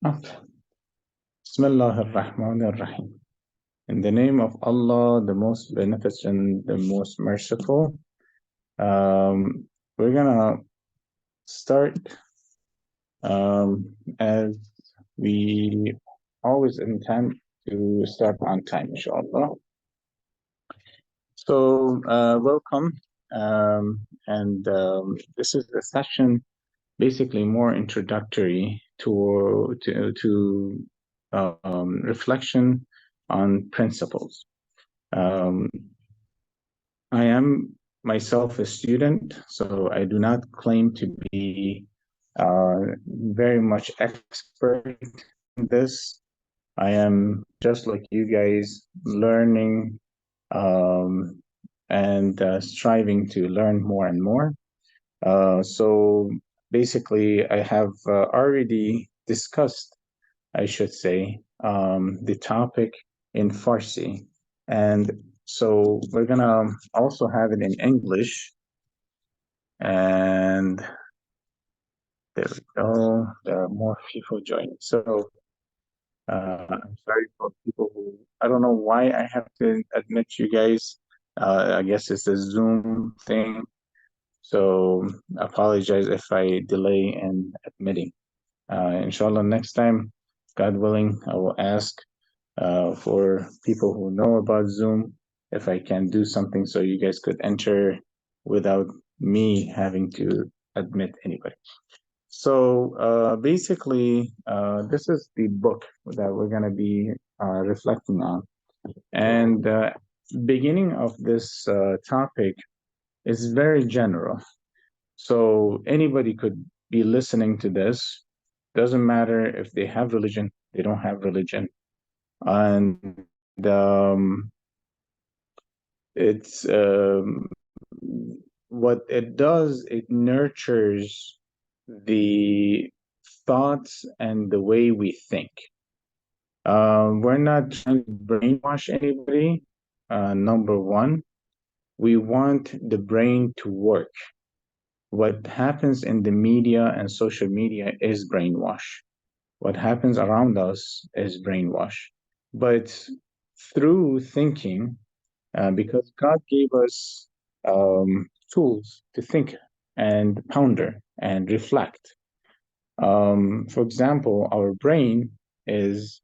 Okay. Bismillah ar-Rahman ar-Rahim. In the name of Allah, the most beneficent, the most merciful, we're gonna start as we always intend to start on time, inshallah. So, welcome. This is a session basically more introductory to reflection on principles. I am myself a student, so I do not claim to be very much expert in this. I am just like you guys, learning and striving to learn more and more. So basically, I have already discussed, I should say, the topic in Farsi. And so we're gonna also have it in English. And there we go. There are more people joining. So I'm sorry for people who, I don't know why I have to admit you guys. I guess it's a Zoom thing. So I apologize if I delay in admitting. Inshallah, next time, God willing, I will ask for people who know about Zoom if I can do something so you guys could enter without me having to admit anybody. So basically, this is the book that we're going to be reflecting on. And beginning of this topic is very general. So anybody could be listening to this. Doesn't matter if they have religion, they don't have religion. And um, it's what it does, it nurtures the thoughts and the way we think. We're not trying to brainwash anybody. Number one, we want the brain to work. What happens in the media and social media is brainwash. What happens around us is brainwash. But through thinking, because God gave us tools to think and ponder and reflect. For example, our brain is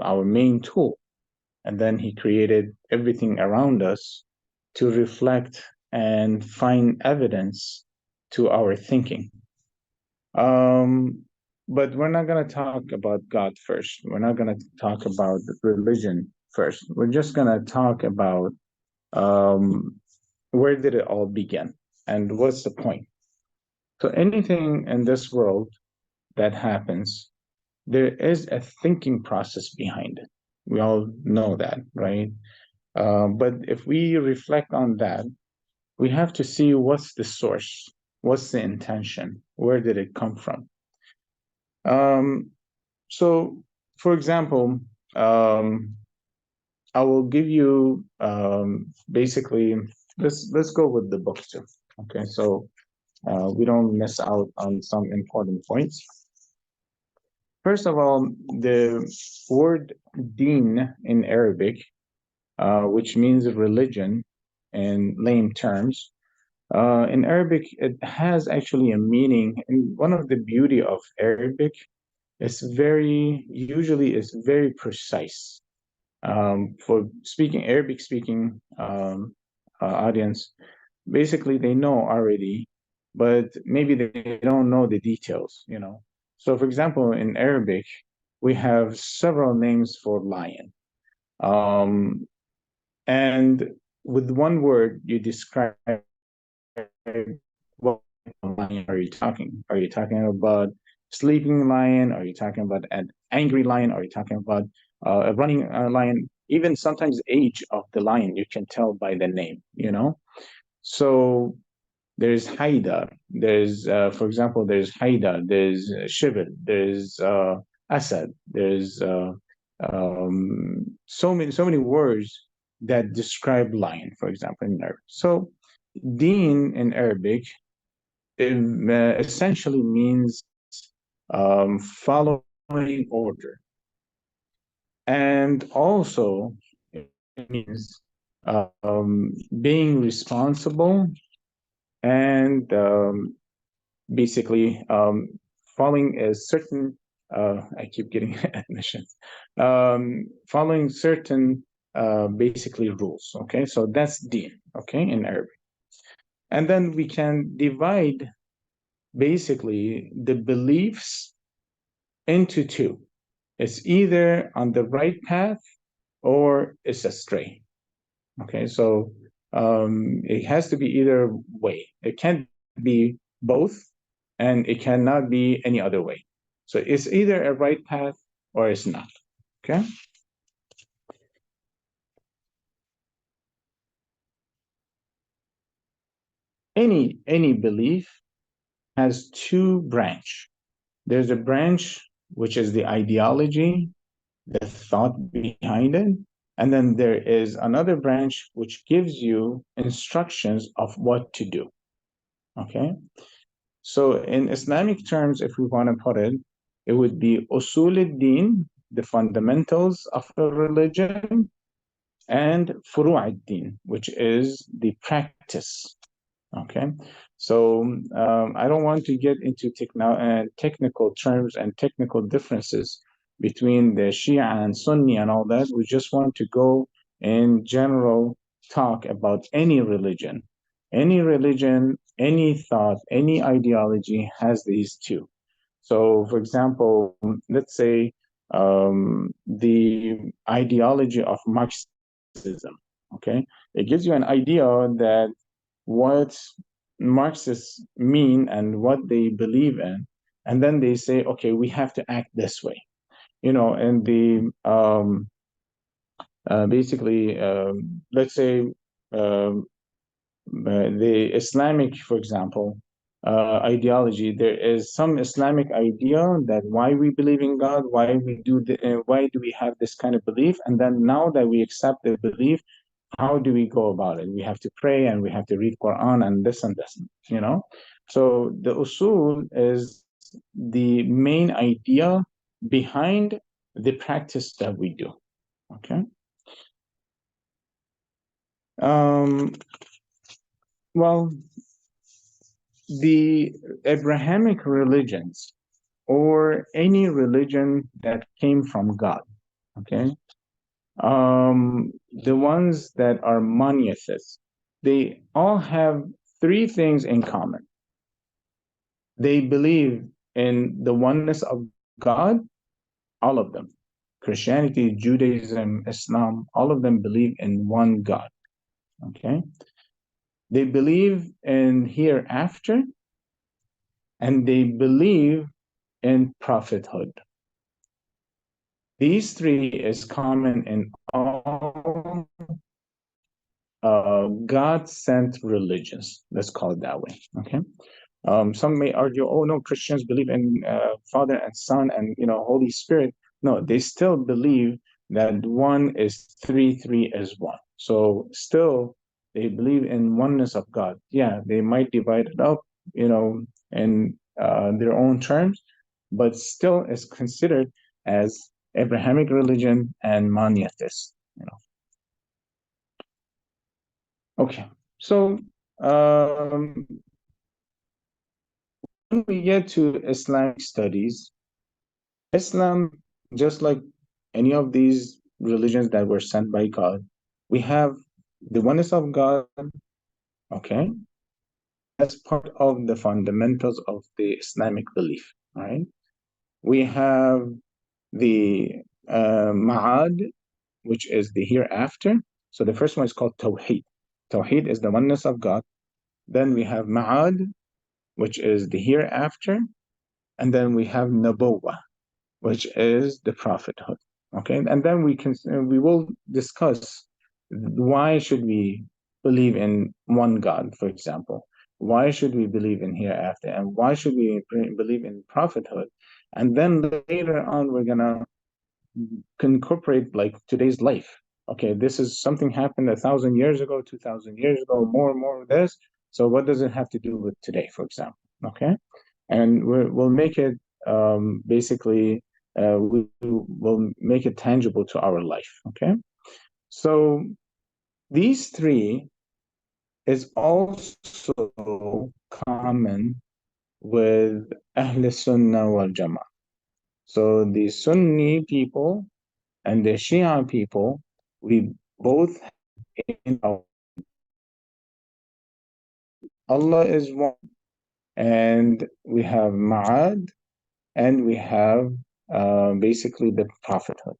our main tool. And then He created everything around us to reflect and find evidence to our thinking. But we're not going to talk about God first. We're not going to talk about religion first. We're just going to talk about where did it all begin and what's the point. So anything in this world that happens, there is a thinking process behind it. We all know that, right? But if we reflect on that, we have to see what's the source, what's the intention, where did it come from? So, for example, I will give you basically. Let's go with the book too. Okay, so we don't miss out on some important points. First of all, the word "deen" in Arabic, which means religion in lame terms, in Arabic, it has actually a meaning. And one of the beauty of Arabic is usually is very precise. For speaking Arabic speaking audience, basically they know already, but maybe they don't know the details, you know. So for example, in Arabic, we have several names for lion. And with one word, you describe what lion are you talking? Are you talking about sleeping lion? Are you talking about an angry lion? Are you talking about a running lion? Even sometimes age of the lion you can tell by the name, you know. So there's Haida. There's, for example, there's Haida. There's Shibir. There's Asad. There's so many words that describe lion, for example, in Arabic. So Deen in Arabic essentially means following following order. And also, it means being responsible and basically following a certain, I keep getting admissions, following certain basically rules. Okay, so that's deen, okay, in Arabic. And then we can divide basically the beliefs into two. It's either on the right path or it's astray. Okay, so it has to be either way. It can't be both, and it cannot be any other way. So it's either a right path or it's not. Okay. Any belief has two branch. There's a branch which is the ideology, the thought behind it, and then there is another branch which gives you instructions of what to do. Okay. So in Islamic terms, if we want to put it, it would be usul ad-din, the fundamentals of a religion, and furu' ad-din, which is the practice. Okay, so I don't want to get into technical terms and technical differences between the Shia and Sunni and all that. We just want to go in general talk about any religion. Any religion, any thought, any ideology has these two. So, for example, let's say the ideology of Marxism, okay? It gives you an idea that what Marxists mean and what they believe in, and then they say, okay, we have to act this way. You know, and the basically, let's say the Islamic, for example, ideology. There is some Islamic idea that why we believe in God, why do we have this kind of belief, and then now that we accept the belief, how do we go about it? We have to pray and we have to read Quran and this and this, you know. So the usul is the main idea behind the practice that we do. Okay. Um, well, the Abrahamic religions or any religion that came from God, okay, the ones that are monotheists, they all have three things in common. They believe in the oneness of God, all of them. Christianity, Judaism, Islam, all of them believe in one God. Okay. They believe in hereafter, and they believe in prophethood. These three is common in all God-sent religions. Let's call it that way. Okay. Some may argue, oh no, Christians believe in Father and Son and Holy Spirit. No, they still believe that one is three, three is one. So still, they believe in oneness of God. Yeah, they might divide it up, in their own terms, but still is considered as Abrahamic religion and monotheist. Okay, so when we get to Islamic studies, Islam, just like any of these religions that were sent by God, we have the oneness of God, okay, as part of the fundamentals of the Islamic belief, right? We have the Ma'ad, which is the hereafter. So the first one is called Tawheed. Tawheed is the oneness of God. Then we have Ma'ad, which is the hereafter. And then we have Nabuwah, which is the prophethood. Okay, and then we will discuss why should we believe in one God, for example. Why should we believe in hereafter, and why should we believe in prophethood? And then later on, we're gonna incorporate like today's life. Okay, this is something happened 1,000 years ago, 2,000 years ago, more and more of this. So what does it have to do with today, for example? Okay, and we'll make it basically we will make it tangible to our life. Okay, so these three is also common with Ahl Sunnah wal Jama'ah. So the Sunni people and the Shia people, we both in Allah is one, and we have Ma'ad, and we have basically the prophethood.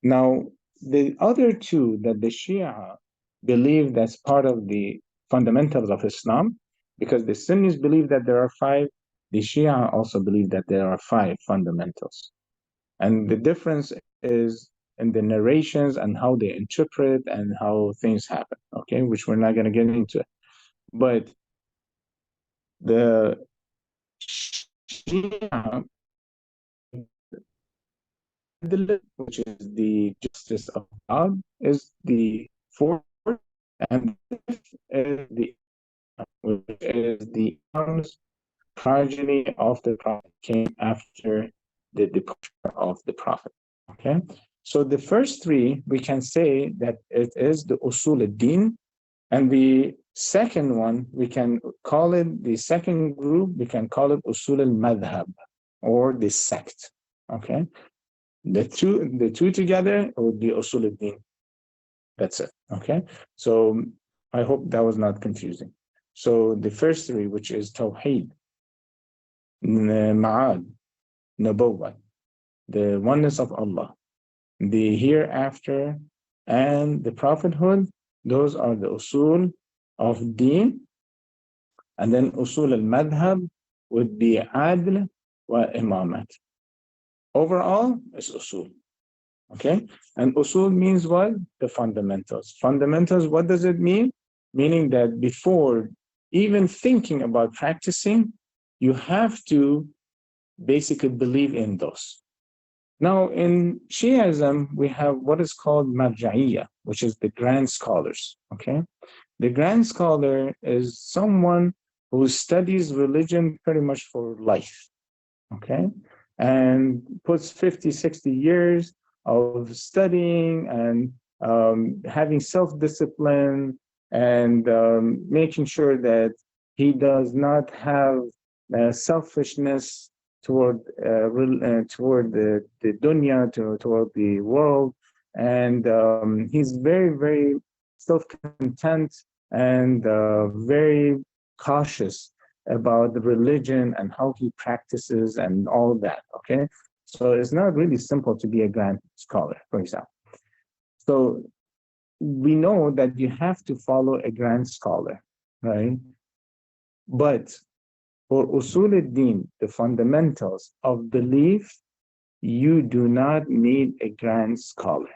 Now, the other two that the Shia believe that's part of the fundamentals of Islam, because the Sunnis believe that there are five, the Shia also believe that there are five fundamentals. And the difference is in the narrations and how they interpret and how things happen, okay, which we're not going to get into. But the Shia, which is the justice of God, is the fourth, and is the which is the arms progeny of the prophet came after the departure of the prophet. Okay, so the first three we can say that it is the usul ad-din, and the second one we can call it, the second group we can call it usul al-madhab, or the sect. Okay, the two together would be usul ad-din. That's it. Okay, so I hope that was not confusing. So the first three, which is Tawheed, Ma'ad, Nabuwwah, the oneness of Allah, the hereafter, and the prophethood, those are the usul of deen. And then usul al-madhab would be adl wa imamat. Overall, it's usul. Okay, and usul means what? The fundamentals. Fundamentals, what does it mean? Meaning that before even thinking about practicing, you have to basically believe in those. Now, in Shiism, we have what is called marja'iyya, which is the grand scholars. Okay, the grand scholar is someone who studies religion pretty much for life. Okay, and puts 50, 60 years of studying and having self-discipline and making sure that he does not have selfishness toward the dunya, toward the world, and he's very, very self-content and very cautious about the religion and how he practices and all that. Okay, so it's not really simple to be a grand scholar, for example. So we know that you have to follow a grand scholar, right? But for usul ad-din, the fundamentals of belief, you do not need a grand scholar.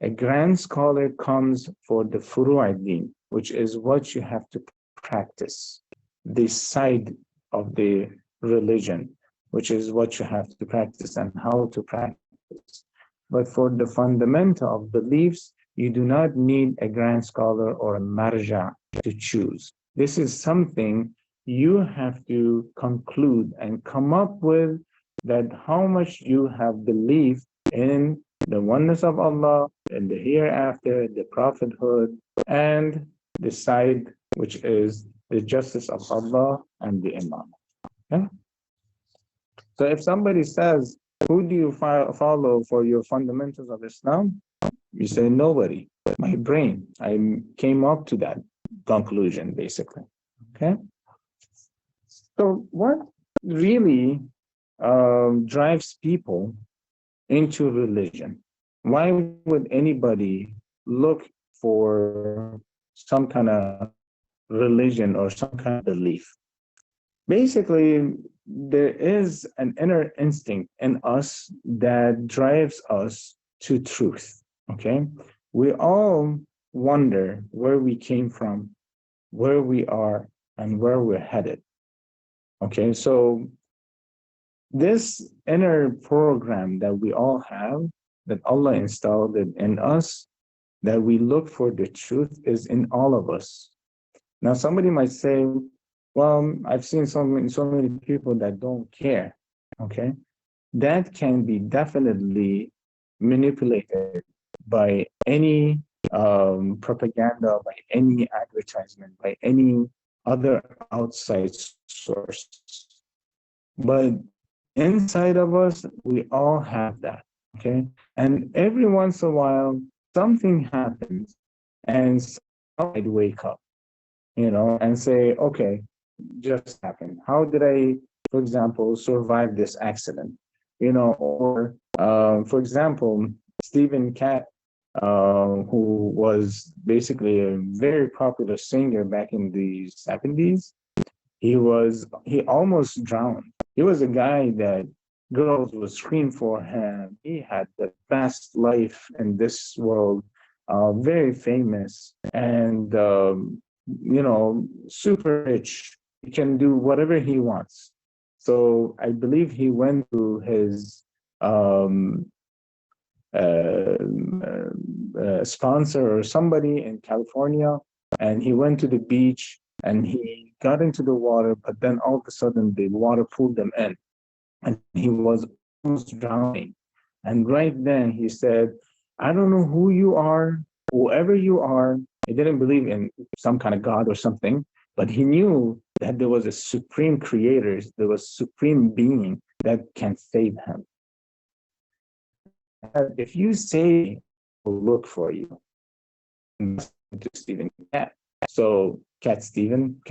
A grand scholar comes for the furu' ad-din, which is what you have to practice, the side of the religion, which is what you have to practice and how to practice. But for the fundamental of beliefs, you do not need a grand scholar or a marja to choose. This is something you have to conclude and come up with, that how much you have believed in the oneness of Allah, in the hereafter, the prophethood, and the side which is the justice of Allah and the Imam. Okay? So if somebody says, who do you follow for your fundamentals of Islam? You say, nobody. My brain. I came up to that conclusion, basically. Okay? So what really drives people into religion? Why would anybody look for some kind of religion or some kind of belief? Basically, there is an inner instinct in us that drives us to truth. Okay, we all wonder where we came from, where we are, and where we're headed. Okay, so this inner program that we all have, that Allah installed it in us, that we look for the truth, is in all of us. Now, somebody might say, well, I've seen so many people that don't care. Okay, that can be definitely manipulated by any propaganda, by any advertisement, by any other outside source. But inside of us, we all have that, okay? And every once in a while, something happens and I'd wake up, and say, okay, just happened. How did I, for example, survive this accident? Or for example, Stephen Cat, who was basically a very popular singer back in the 70s, he almost drowned. He was a guy that girls would scream for him. He had the best life in this world, very famous and super rich. He can do whatever he wants. So I believe he went to his um, sponsor or somebody in California, and he went to the beach and he got into the water, but then all of a sudden the water pulled him in and he was almost drowning. And right then he said, I don't know who you are, whoever you are. He didn't believe in some kind of God or something, but he knew that there was a supreme creator, there was a supreme being that can save him. If you say, will look for you, to Stephen Cat. So Cat Stephen.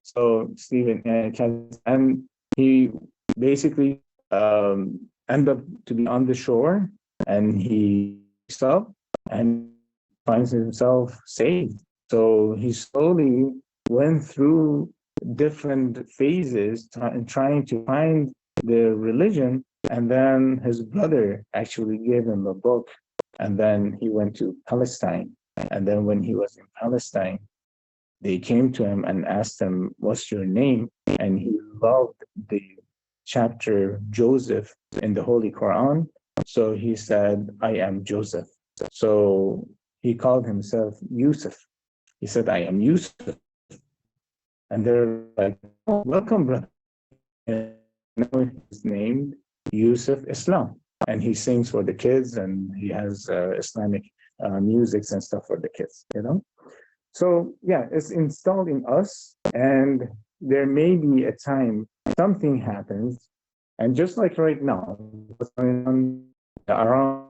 So Stephen Cat, and he basically ended up to be on the shore, and he wakes up and finds himself saved. So he slowly went through different phases trying to find the religion, and then his brother actually gave him a book, and then he went to Palestine. And then when he was in Palestine, they came to him and asked him, what's your name? And he loved the chapter Joseph in the Holy Quran. So he said, I am Joseph. So he called himself Yusuf. He said, I am Yusuf. And they're like, oh, welcome, brother. And now he's named Yusuf Islam. And he sings for the kids, and he has Islamic musics and stuff for the kids, So yeah, it's installed in us, and there may be a time something happens, and just like right now, what's going on around,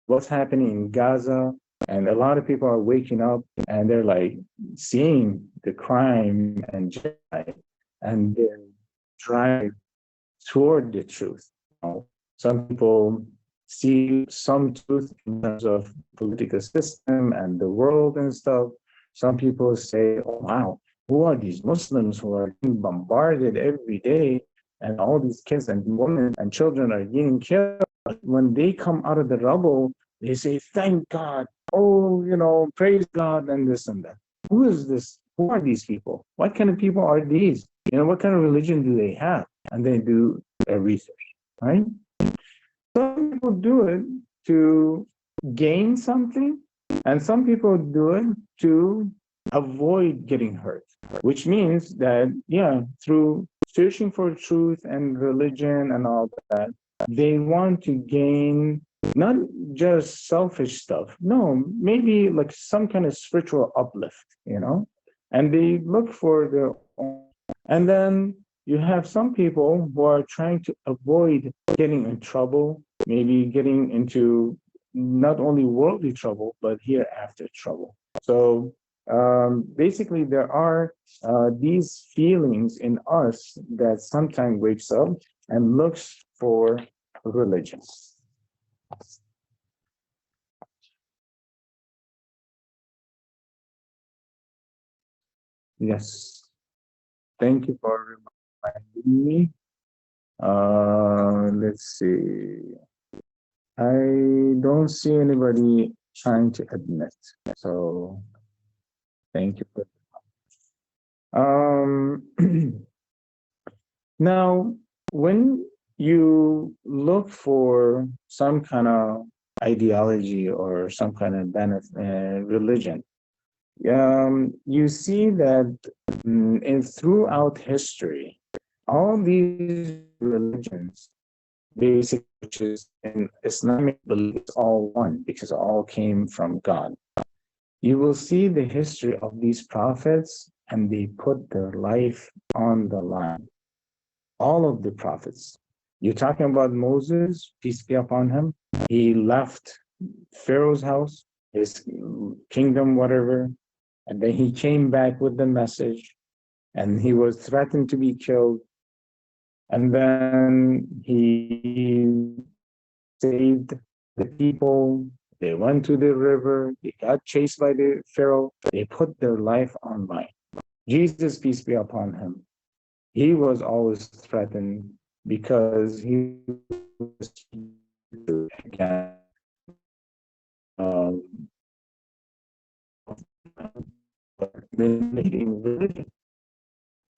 what's happening in Gaza, and a lot of people are waking up and they're like seeing the crime and genocide, and they're drive toward the truth. Some people see some truth in terms of political system and the world and stuff. Some people say, oh, wow, who are these Muslims who are being bombarded every day, and all these kids and women and children are getting killed? But when they come out of the rubble, they say, thank God, oh, praise God, and this and that. Who is this? Who are these people? What kind of people are these? What kind of religion do they have? And they do a research, right? Some people do it to gain something, and some people do it to avoid getting hurt, which means that, yeah, through searching for truth and religion and all that, they want to gain not just selfish stuff, no, maybe like some kind of spiritual uplift, and they look for their own. And then you have some people who are trying to avoid getting in trouble, maybe getting into not only worldly trouble, but hereafter trouble. So basically, there are these feelings in us that sometimes wakes up and looks for religion. Yes. Thank you for reminding me. Let's see. I don't see anybody trying to admit. So thank you for now, when you look for some kind of ideology or some kind of religion, you see that throughout history, all these religions basic, which is in Islamic belief, it's all one because all came from God. You will see the history of these prophets, and they put their life on the line. All of the prophets. You're talking about Moses, peace be upon him. He left Pharaoh's house, his kingdom, whatever, and then he came back with the message, and he was threatened to be killed. And then he saved the people. They went to the river. They got chased by the Pharaoh. They put their life on line. Jesus, peace be upon him, he was always threatened because he was again um, religion.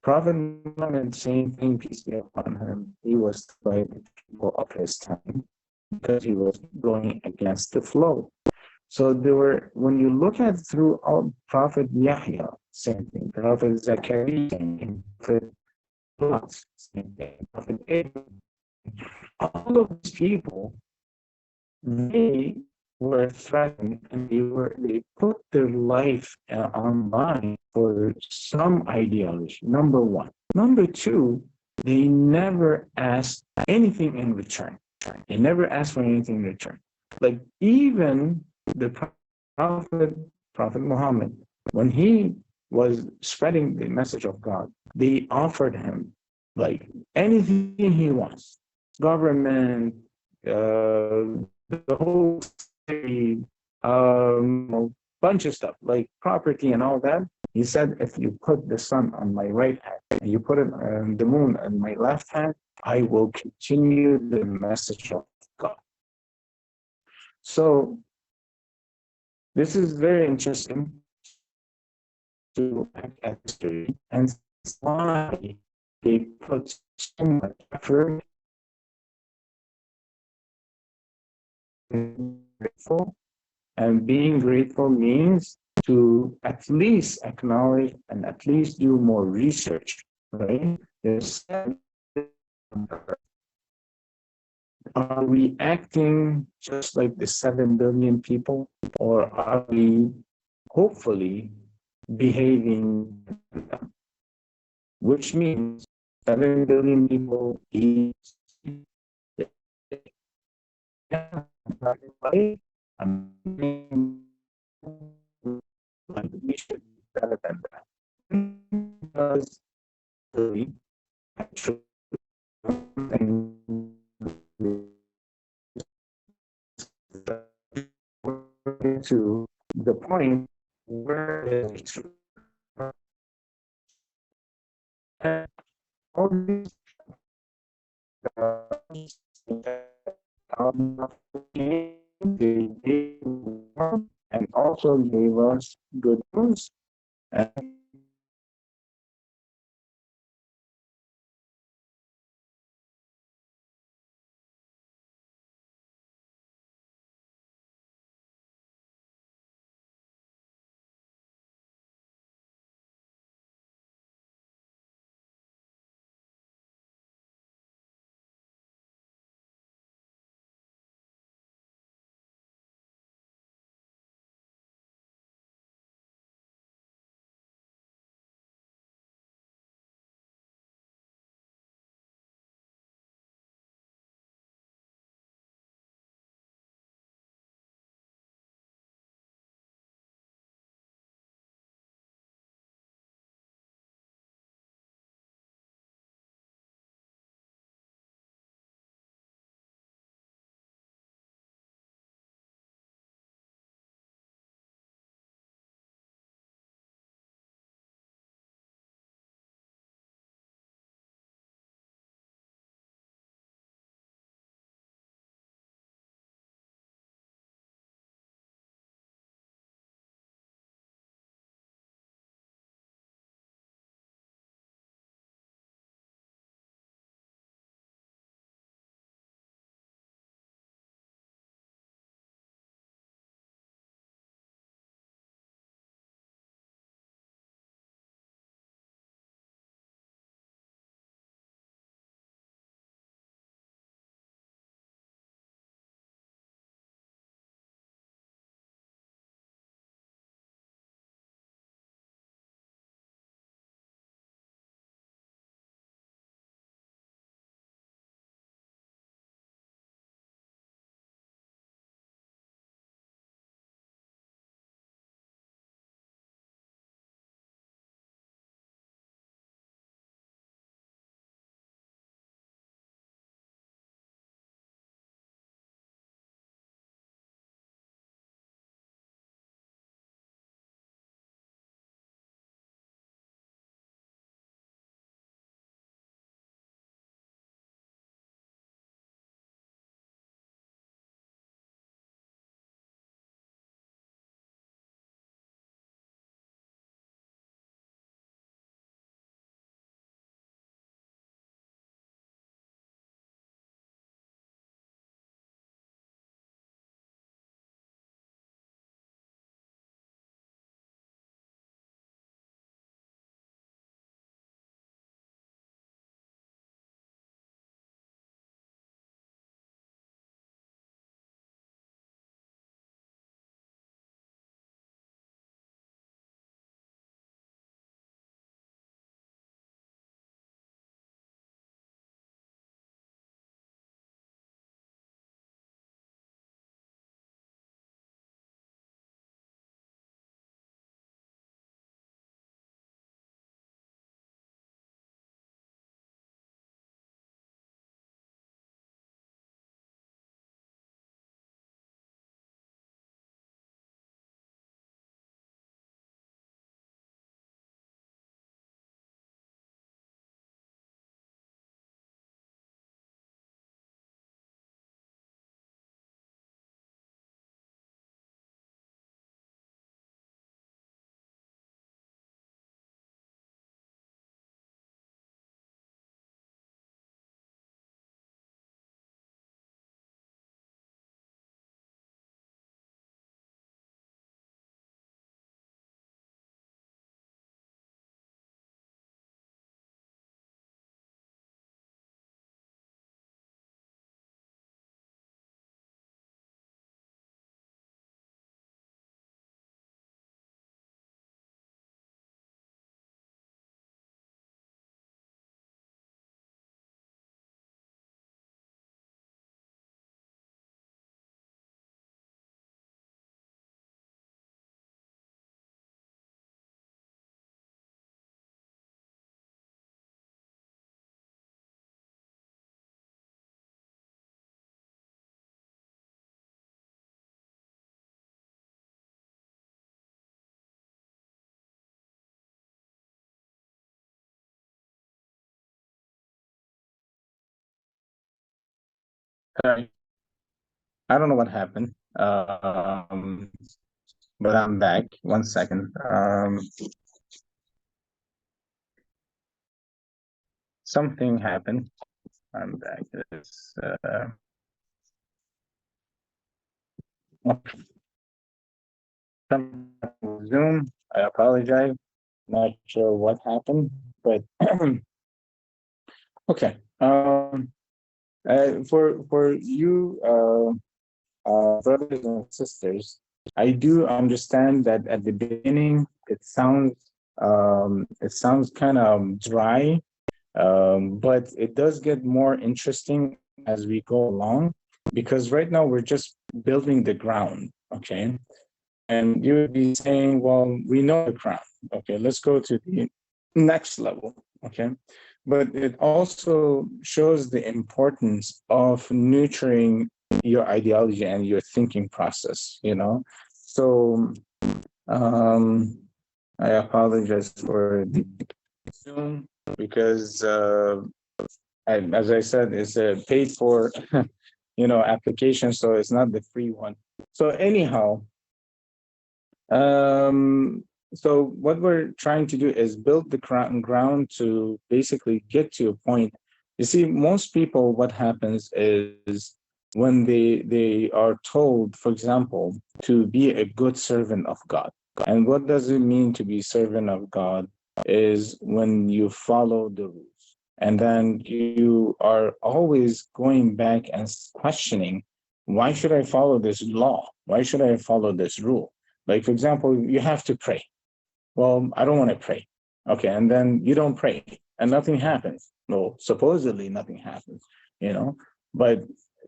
Prophet Muhammad, same thing, peace be upon him. He was by the people of his time because he was going against the flow. So there were, when you look at through all Prophet Yahya, same thing. Prophet Zachariah, same thing. Prophet Lot, same thing. Prophet Abraham. All of these people, they were threatened, and they put their life online for some ideology. Number one. Number two, they never asked anything in return. They never asked for anything in return. Like even the Prophet Muhammad, when he was spreading the message of God, they offered him like anything he wants, government, the whole city, bunch of stuff like property and all that. He said, if you put the sun on my right hand and you put it on the moon on my left hand, I will continue the message of God. So this is very interesting to look at history and why they put so much effort in grateful. And being grateful means to at least acknowledge and at least do more research, right? Are we acting just like the 7 billion people, or are we hopefully behaving, which means 7 billion people eat, I mean, like we should be better than that. Because really, actually, to the point where it's all these they gave and also gave us good news. And I don't know what happened. But I'm back. 1 second. Something happened. I'm back. It's some Zoom. I apologize. Not sure what happened, but okay. For you, brothers and sisters, I do understand that at the beginning it sounds kind of dry, but it does get more interesting as we go along, because right now we're just building the ground, okay? And you would be saying, well, we know the ground, okay, let's go to the next level, okay? But it also shows the importance of nurturing your ideology and your thinking process, you know? So um, I apologize for the Zoom because, as I said, it's a paid for, application, so it's not the free one. So anyhow, so what we're trying to do is build the ground to basically get to a point. You see, most people, what happens is when they are told, for example, to be a good servant of God. And what does it mean to be servant of God? Is when you follow the rules. And then you are always going back and questioning, why should I follow this law? Why should I follow this rule? Like, for example, you have to pray. Well, I don't want to pray. Okay, and then you don't pray and nothing happens. Well, supposedly nothing happens, but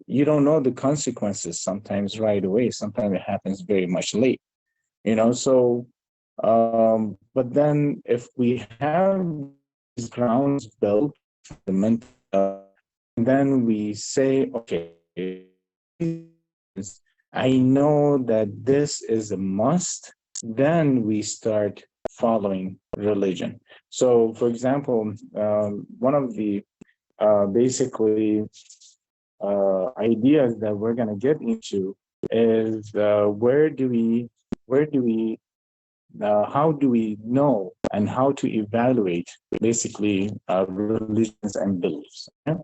you don't know the consequences sometimes right away. Sometimes it happens very much late, so but then if we have these grounds built, then we say, okay, I know that this is a must, then we start following religion. So, for example, one of the basically ideas that we're going to get into is where do we how do we know and how to evaluate basically religions and beliefs? Okay?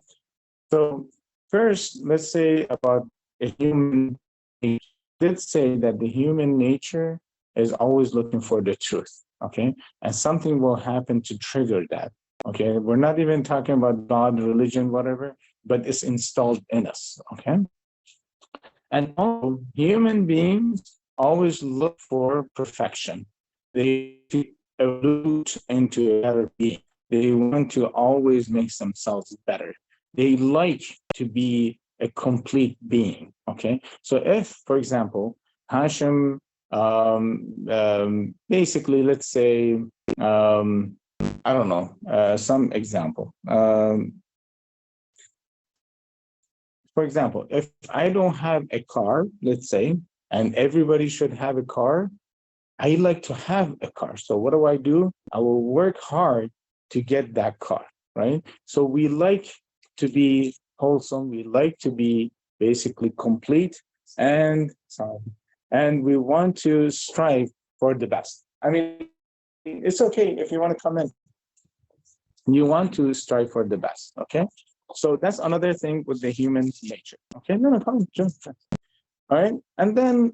So first, let's say about a human nature. Let's say that the human nature is always looking for the truth, okay? And something will happen to trigger that, okay? We're not even talking about God, religion, whatever, but it's installed in us, okay? And all human beings always look for perfection. They evolve into a better being. They want to always make themselves better. They like to be a complete being. Okay. So if, for example, Hashem, basically, let's say, I don't know, some example. For example, if I don't have a car, let's say, and everybody should have a car, I like to have a car. So what do? I will work hard to get that car, right? So we like to be wholesome. We like to be basically complete, and we want to strive for the best. I mean, it's okay if you want to come in. You want to strive for the best, okay? So that's another thing with the human nature. Okay, no, come, just all right. And then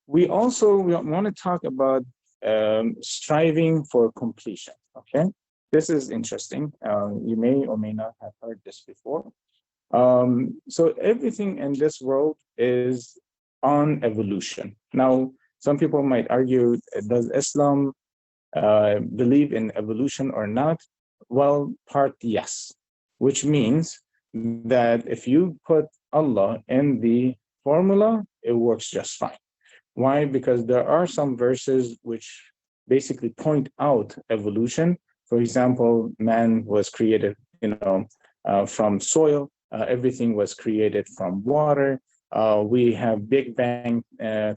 we want to talk about striving for completion. Okay, this is interesting. You may or may not have heard this before. So everything in this world is on evolution. Now, some people might argue, does Islam believe in evolution or not? Well, part yes, which means that if you put Allah in the formula, it works just fine. Why? Because there are some verses which basically point out evolution. For example, man was created, from soil. Everything was created from water. We have Big Bang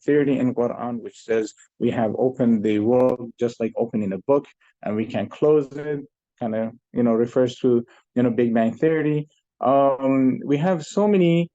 theory in Quran, which says we have opened the world just like opening a book, and we can close it. Kind of, refers to, Big Bang theory. we have so many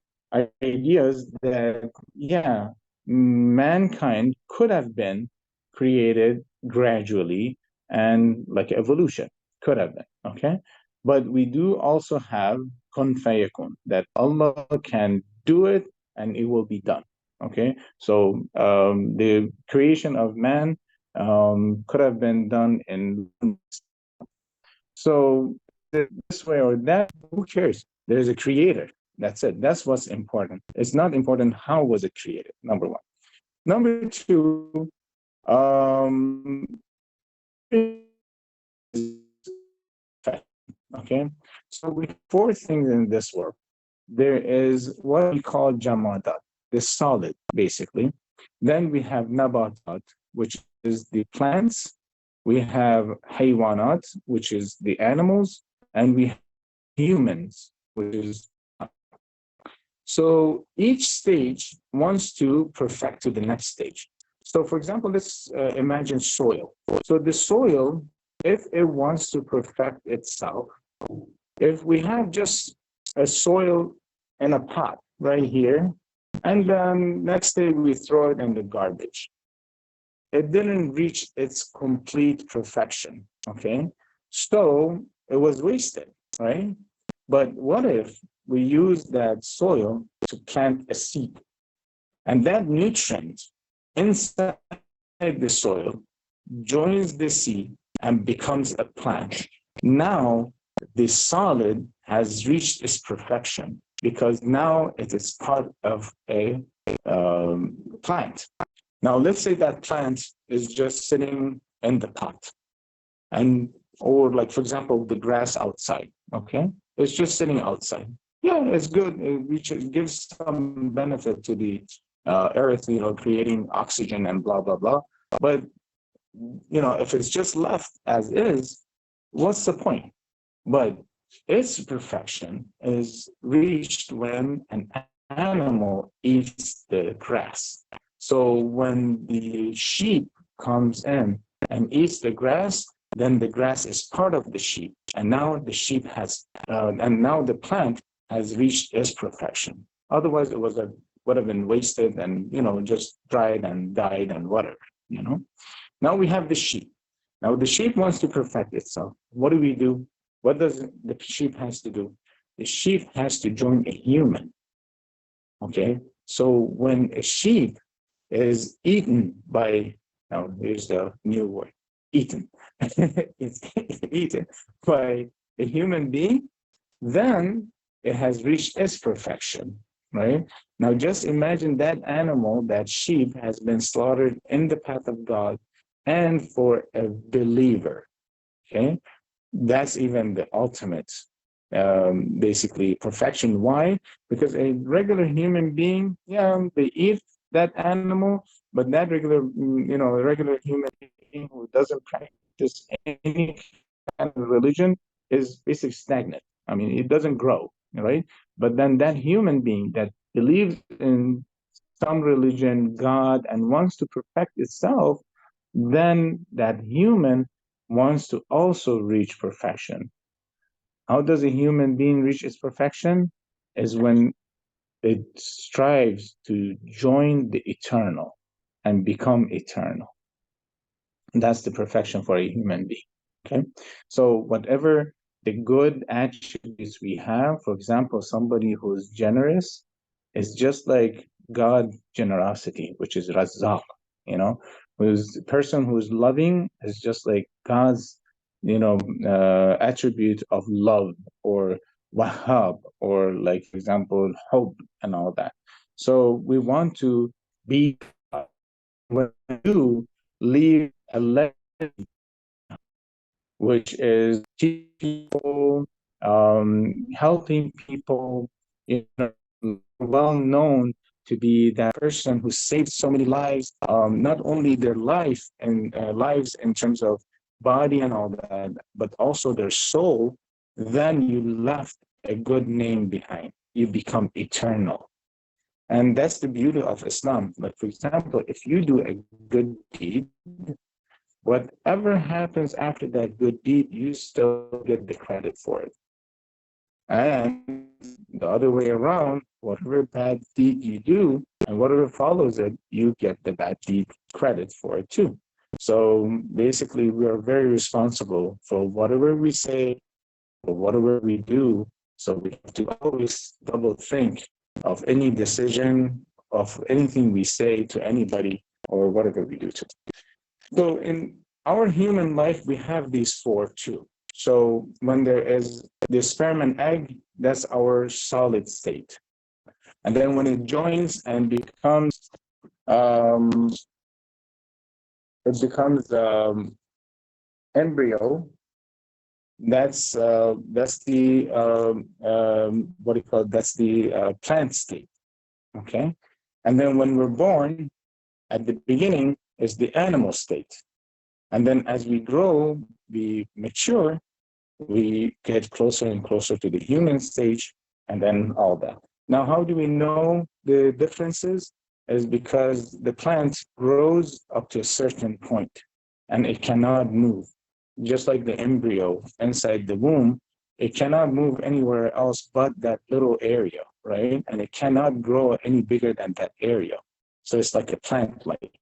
ideas that, yeah, mankind could have been created gradually and like evolution could have been, okay? But we do also have kun fayakun, that Allah can do it and it will be done, okay? So the creation of man could have been done in so this way or that, who cares? There's a creator. That's it. That's what's important. It's not important how was it created, number one. Number two, um, okay? So we have four things in this world. There is what we call jamadat, the solid, basically. Then we have nabatat, which is the plants. We have haywanat, which is the animals, and we have humans, which is so each stage wants to perfect to the next stage. So, for example, let's imagine soil. So, the soil, if it wants to perfect itself, if we have just a soil in a pot right here, and then next day we throw it in the garbage, it didn't reach its complete perfection. Okay. So, it was wasted, right? But what if we use that soil to plant a seed? And that nutrient inside the soil joins the seed and becomes a plant. Now, the solid has reached its perfection because now it is part of a plant. Now, let's say that plant is just sitting in the pot, and or like for example, the grass outside. Okay, it's just sitting outside. Yeah, it's good. It gives some benefit to the earth, creating oxygen and blah blah blah. But if it's just left as is, what's the point? But its perfection is reached when an animal eats the grass. So when the sheep comes in and eats the grass, then the grass is part of the sheep. And now the sheep and now the plant has reached its perfection. Otherwise, it would have been wasted and, just dried and died and whatever. Now we have the sheep. Now the sheep wants to perfect itself. What do we do? What does the sheep has to do? The sheep has to join a human. Okay. So when a sheep is eaten by, now here's the new word, eaten. It's eaten by a human being, then it has reached its perfection, right? Now just imagine that animal, that sheep has been slaughtered in the path of God and for a believer, okay? That's even the ultimate, basically, perfection. Why? Because a regular human being, yeah, they eat that animal, but that regular human being who doesn't practice any kind of religion is basically stagnant. I mean, it doesn't grow, right? But then that human being that believes in some religion, God, and wants to perfect itself, then that human wants to also reach perfection. How does a human being reach its perfection? Is when it strives to join the eternal and become eternal. That's the perfection for a human being. Okay. So whatever the good attributes we have, for example, somebody who's generous is just like God generosity, which is Razzaq, who's the person who's loving is just like God's, attribute of love or Wahhab or like, for example, hope and all that. So we want to be, when you leave a legacy, which is teaching people, helping people, well known to be that person who saved so many lives, not only their life and lives in terms of body and all that, but also their soul, then you left a good name behind. You become eternal. And that's the beauty of Islam. Like, for example, if you do a good deed, whatever happens after that good deed, you still get the credit for it. And the other way around, whatever bad deed you do and whatever follows it, you get the bad deed credit for it too. So basically, we are very responsible for whatever we say or whatever we do. So we have to always double think of any decision, of anything we say to anybody or whatever we do to them. So in our human life, we have these four too. So when there is the sperm and egg, that's our solid state. And then when it joins and becomes, um, it becomes embryo. That's the what do you call it? That's the plant state. Okay, and then when we're born, at the beginning is the animal state, and then as we grow, we mature, we get closer and closer to the human stage, and then all that. Now, how do we know the differences? Is because the plant grows up to a certain point, and it cannot move. Just like the embryo inside the womb, it cannot move anywhere else but that little area, right? And it cannot grow any bigger than that area. So it's like a plant like.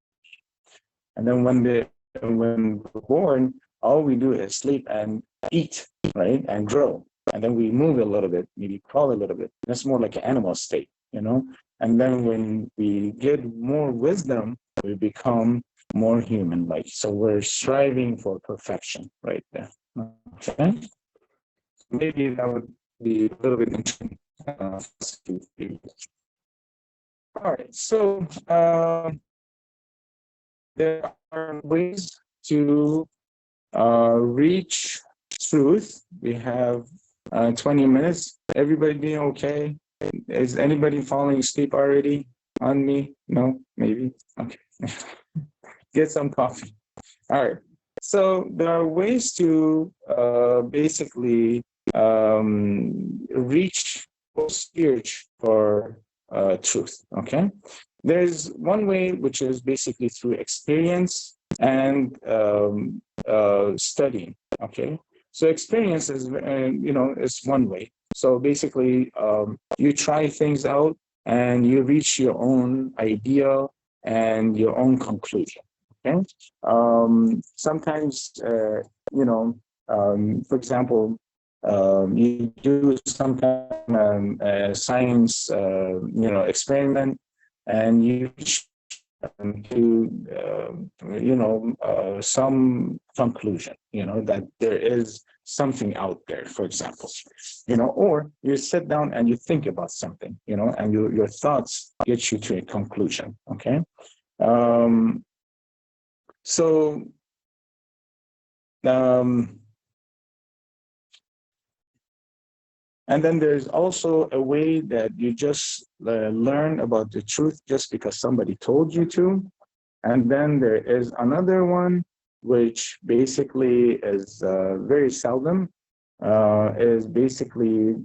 And then when we're born, all we do is sleep and eat, right? And grow. And then we move a little bit, maybe crawl a little bit. That's more like an animal state, you know? And then when we get more wisdom, we become more human-like. So we're striving for perfection right there. Okay? Maybe that would be a little bit interesting. All right, so there are ways to reach truth. We have 20 minutes. Everybody being okay? Is anybody falling asleep already on me? No, maybe. Okay. Get some coffee. All right. So there are ways to basically reach or search for truth. Okay. There's one way which is basically through experience and studying. Okay. So experience is, is one way. So basically, you try things out and you reach your own idea and your own conclusion. Okay. Sometimes, for example, you do some kind of science, experiment, and you reach to some conclusion, that there is something out there, for example, or you sit down and you think about something, and your thoughts get you to a conclusion. Okay. So and then there's also a way that you just learn about the truth just because somebody told you to. And then there is another one, which basically is very seldom, is basically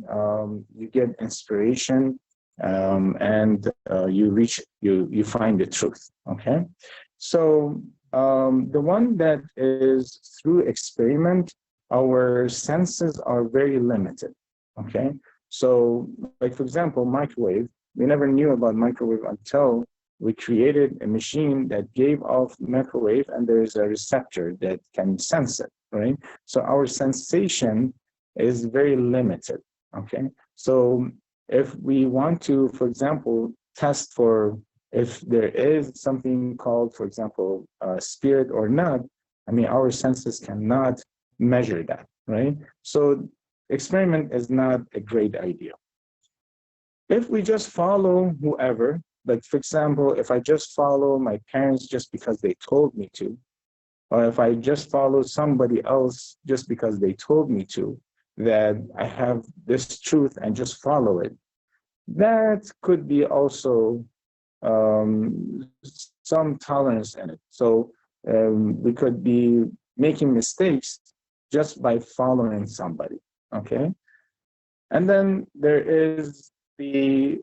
you get inspiration and you find the truth, okay? So the one that is through experiment, our senses are very limited. Okay, so like for example, microwave, we never knew about microwave until we created a machine that gave off microwave and there's a receptor that can sense it, right? So our sensation is very limited, okay? So if we want to, for example, test for if there is something called, for example, spirit or not, I mean, our senses cannot measure that, right? So experiment is not a great idea. If we just follow whoever, like for example, if I just follow my parents just because they told me to, or if I just follow somebody else just because they told me to, that I have this truth and just follow it, that could be also some tolerance in it. So we could be making mistakes just by following somebody. Okay. And then there is the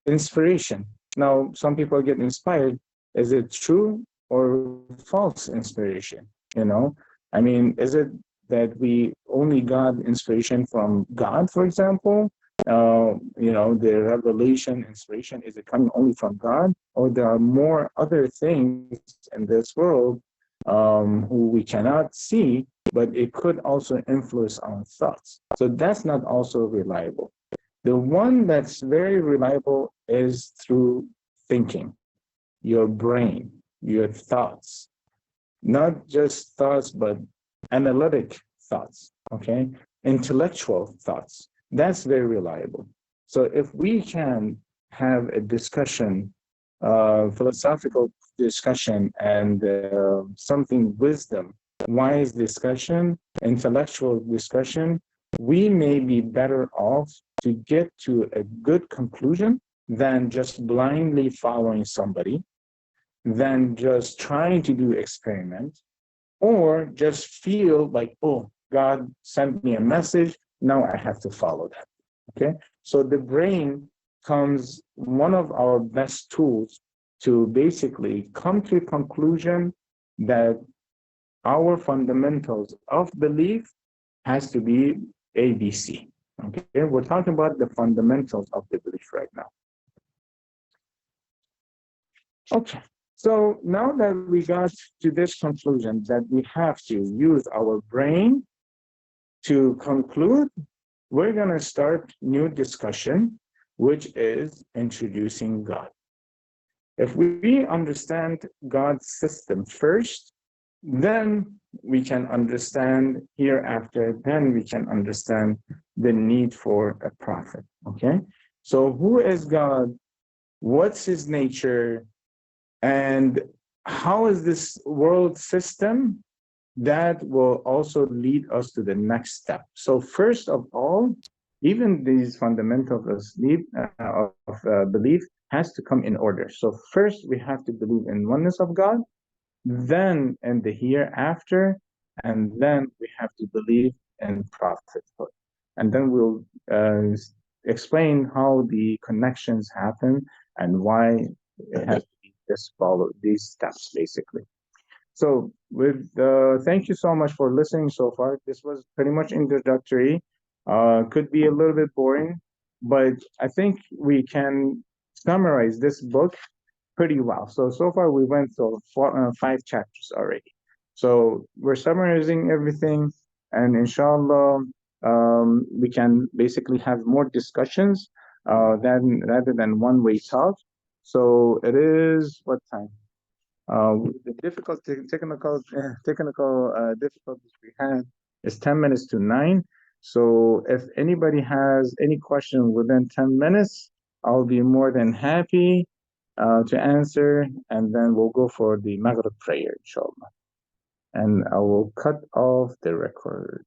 inspiration. Now, some people get inspired. Is it true or false inspiration? I mean, is it that we only got inspiration from God, for example, the revelation, inspiration, is it coming only from God, or there are more other things in this world who we cannot see, but it could also influence our thoughts. So that's not also reliable. The one that's very reliable is through thinking, your brain, your thoughts, not just thoughts, but analytic thoughts, okay? Intellectual thoughts. That's very reliable. So if we can have a discussion, philosophical discussion, and something wisdom, wise discussion, intellectual discussion, we may be better off to get to a good conclusion than just blindly following somebody, than just trying to do experiment, or just feel like, oh, God sent me a message, now I have to follow that. Okay, so the brain comes one of our best tools to basically come to a conclusion that our fundamentals of belief has to be ABC. Okay, we're talking about the fundamentals of the belief right now. Okay, so now that we got to this conclusion that we have to use our brain to conclude, we're going to start new discussion, which is introducing God. If we understand God's system first, then we can understand hereafter, then we can understand the need for a prophet, okay? So who is God? What's his nature? And how is this world system? That will also lead us to the next step. So first of all, even these fundamentals of belief has to come in order. So first we have to believe in oneness of God, then in the hereafter, and then we have to believe in prophethood. And then we'll explain how the connections happen and why it has to be just follow these steps, basically. So thank you so much for listening so far. This was pretty much introductory. Could be a little bit boring, but I think we can summarize this book pretty well. So far we went through 5 chapters already. So we're summarizing everything, and inshallah, we can basically have more discussions rather than one-way talk. So it is what time? The technical difficulties we had is 10 minutes to 9. So if anybody has any question within 10 minutes, I'll be more than happy to answer, and then we'll go for the Maghrib prayer, inshallah. And I will cut off the record.